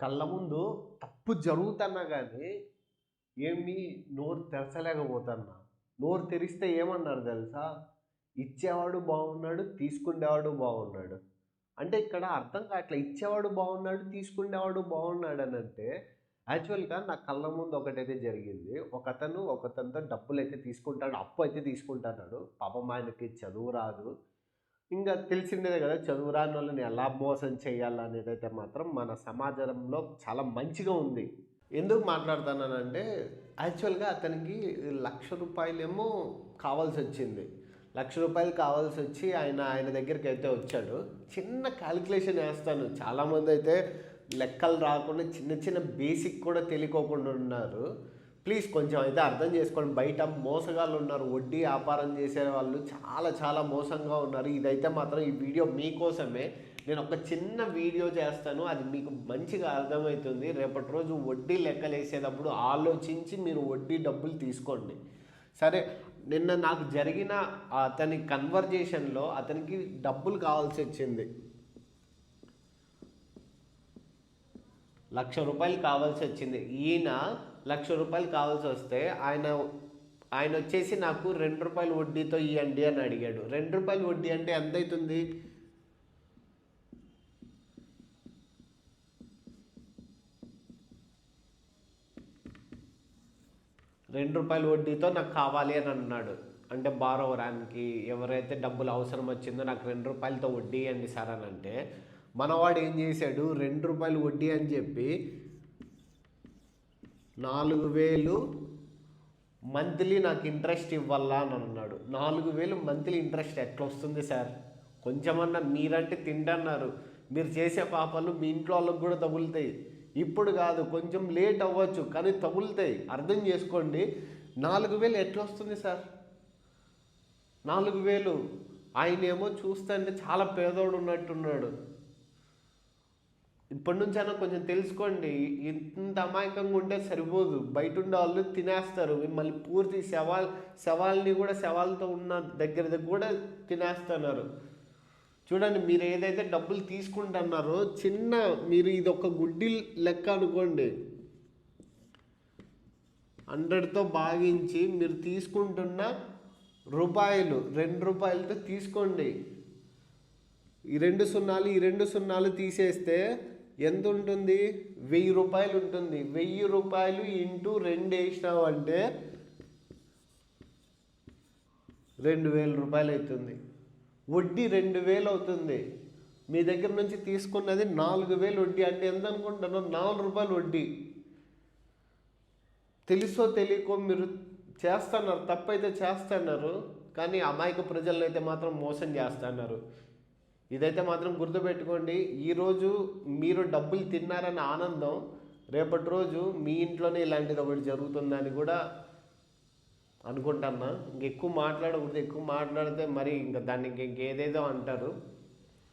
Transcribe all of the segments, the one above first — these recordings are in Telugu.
కళ్ళ ముందు తప్పు జరుగుతున్నా కానీ ఏమి నోరు తెరచలేకపోతున్నా. నోరు తెరిస్తే ఏమన్నారు తెలుసా? ఇచ్చేవాడు బాగున్నాడు, తీసుకునేవాడు బాగున్నాడు. అంటే ఇక్కడ అర్థం కావట్లే. ఇచ్చేవాడు బాగున్నాడు, తీసుకునేవాడు బాగున్నాడనంటే యాక్చువల్‌గా నా కళ్ళ ముందు ఒకటైతే జరిగింది. ఒకతనితో డబ్బులైతే తీసుకుంటాడు. అప్పు అయితే తీసుకుంటున్నాడు. పాపం ఆయనకి చదువు రాదు. ఇంగ తెలిసిందే గదా! చదువు రానోళ్ళని ఎలా మోసం చేయాలనేదైతే మాత్రం మన సమాజంలో చాలా మంచిగా ఉంది. ఎందుకు మాట్లాడుతున్నానంటే యాక్చువల్‌గా అతనికి రూ. 1,00,000 కావాల్సొచ్చింది. రూ. 1,00,000 కావాల్సొచ్చి ఆయన దగ్గరికైతే వచ్చాడు. చిన్న కాలిక్యులేషన్ ఏస్తాను. చాలామందైతే లెక్కలు రాకుండా చిన్న చిన్న బేసిక్ కూడా తెలియకోకుండా ఉన్నారు. ప్లీజ్ కొంచెం అయితే అర్థం చేసుకోండి. బయట మోసగాళ్ళు ఉన్నారు. వడ్డీ వ్యాపారం చేసేవాళ్ళు చాలా చాలా మోసంగా ఉన్నారు. ఇదైతే మాత్రం ఈ వీడియో మీకోసమే. నేను ఒక చిన్న వీడియో చేస్తాను. అది మీకు మంచిగా అర్థమవుతుంది. రేపటి రోజు వడ్డీ లెక్కలేసేటప్పుడు ఆలోచించి మీరు వడ్డీ డబ్బులు తీసుకోండి. సరే, నిన్న నాకు జరిగిన అతని కన్వర్జేషన్లో అతనికి డబ్బులు కావాల్సి వచ్చింది. రూ. 1,00,000 కావాల్సి వచ్చింది. ఈయన రూ. 1,00,000 కావాల్సి వస్తే ఆయన వచ్చేసి నాకు రూ. 2 వడ్డీతో ఇవ్వండి అని అడిగాడు. రూ. 2 వడ్డీ అంటే ఎంత అవుతుంది? రూ. 2 వడ్డీతో నాకు కావాలి అని అన్నాడు. అంటే బారోవరానికి ఎవరైతే డబ్బులు అవసరం వచ్చిందో నాకు రూ. 2తో వడ్డీ ఇవ్వండి సార్ అని అంటే, మనవాడు ఏం చేశాడు? రూ. 2 వడ్డీ అని చెప్పి 4,000 మంత్లీ నాకు ఇంట్రెస్ట్ ఇవ్వాలా అని అన్నాడు. 4,000 మంత్లీ ఇంట్రెస్ట్ ఎట్లా వస్తుంది సార్? కొంచెమన్నా మీరంటే తింటన్నారు. మీరు చేసే పాపాలు మీ ఇంట్లో వాళ్ళకి కూడా తగులుతాయి. ఇప్పుడు కాదు, కొంచెం లేట్ అవ్వచ్చు, కానీ తగులుతాయి. అర్థం చేసుకోండి. 4,000 ఎట్లా వస్తుంది సార్? 4,000 ఆయనేమో చూస్తే చాలా పేదోడు ఉన్నట్టున్నాడు. ఇప్పటి నుంచైనా కొంచెం తెలుసుకోండి. ఇంత అమాయకంగా ఉంటే సరిపోదు. బయట ఉండే వాళ్ళు తినేస్తారు మిమ్మల్ని. పూర్తి శవాల్ని కూడా శవాలతో ఉన్న దగ్గర కూడా తినేస్తున్నారు. చూడండి, మీరు ఏదైతే డబ్బులు తీసుకుంటున్నారో మీరు ఇది ఒక గుడ్డి లెక్క అనుకోండి. 100తో భాగించి మీరు తీసుకుంటున్న రూపాయలు రూ. 2తో తీసుకోండి. ఈ 2 సున్నాలు తీసేస్తే ఎంత ఉంటుంది? రూ. 1,000 ఉంటుంది. రూ. 1,000 ఇంటూ 2 వేసినామంటే రూ. 2,000 అవుతుంది. వడ్డీ 2,000 అవుతుంది. మీ దగ్గర నుంచి తీసుకున్నది 4,000 వడ్డీ. అంటే ఎంత అనుకుంటున్నారో? రూ. 4 వడ్డీ. తెలుసో తెలియకో మీరు చేస్తున్నారు, తప్పైతే చేస్తున్నారు. కానీ అమాయక ప్రజలను అయితే మాత్రం మోసం చేస్తున్నారు. ఇదైతే మాత్రం గుర్తుపెట్టుకోండి. ఈరోజు మీరు డబ్బులు తిన్నారన్న ఆనందం, రేపటి రోజు మీ ఇంట్లోనే ఇలాంటిది ఒకటి జరుగుతుందని కూడా అనుకుంటున్నా. ఎక్కువ మాట్లాడకూడదు. ఎక్కువ మాట్లాడితే మరి ఇంకా దాన్ని ఇంకేదేదో అంటారు.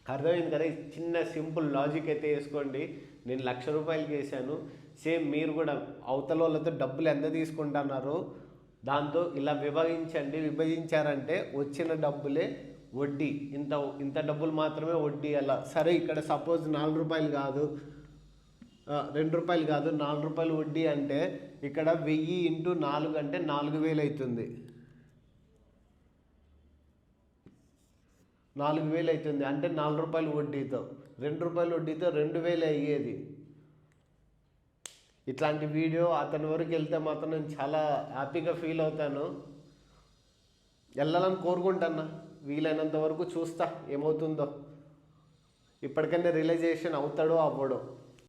అర్థమైంది కదా? చిన్న సింపుల్ లాజిక్ అయితే వేసుకోండి. నేను రూ. 1,00,000 వేసాను. సేమ్ మీరు కూడా అవతల వాళ్ళతో డబ్బులు ఎంత తీసుకుంటున్నారో దాంతో ఇలా విభజించారంటే వచ్చిన డబ్బులే వడ్డీ. ఇంత డబ్బులు మాత్రమే వడ్డీ. అలా సరే, ఇక్కడ సపోజ్ రూ. 4 కాదు, రూ. 2 కాదు, రూ. 4 వడ్డీ అంటే ఇక్కడ 1000 ఇంటూ 4 అంటే 4,000 అవుతుంది. 4,000 అవుతుంది అంటే రూ. 4 వడ్డీతో, రూ. 2 వడ్డీతో 2,000 అయ్యేది. ఇట్లాంటి వీడియో అతని వరకు వెళ్తే మాత్రం నేను చాలా హ్యాపీగా ఫీల్ అవుతాను. వెళ్ళాలని కోరుకుంటున్నా. వీలైనంత వరకు చూస్తా ఏమవుతుందో. ఇప్పటికైనా రియలైజేషన్ అవుతాడో అవ్వడో.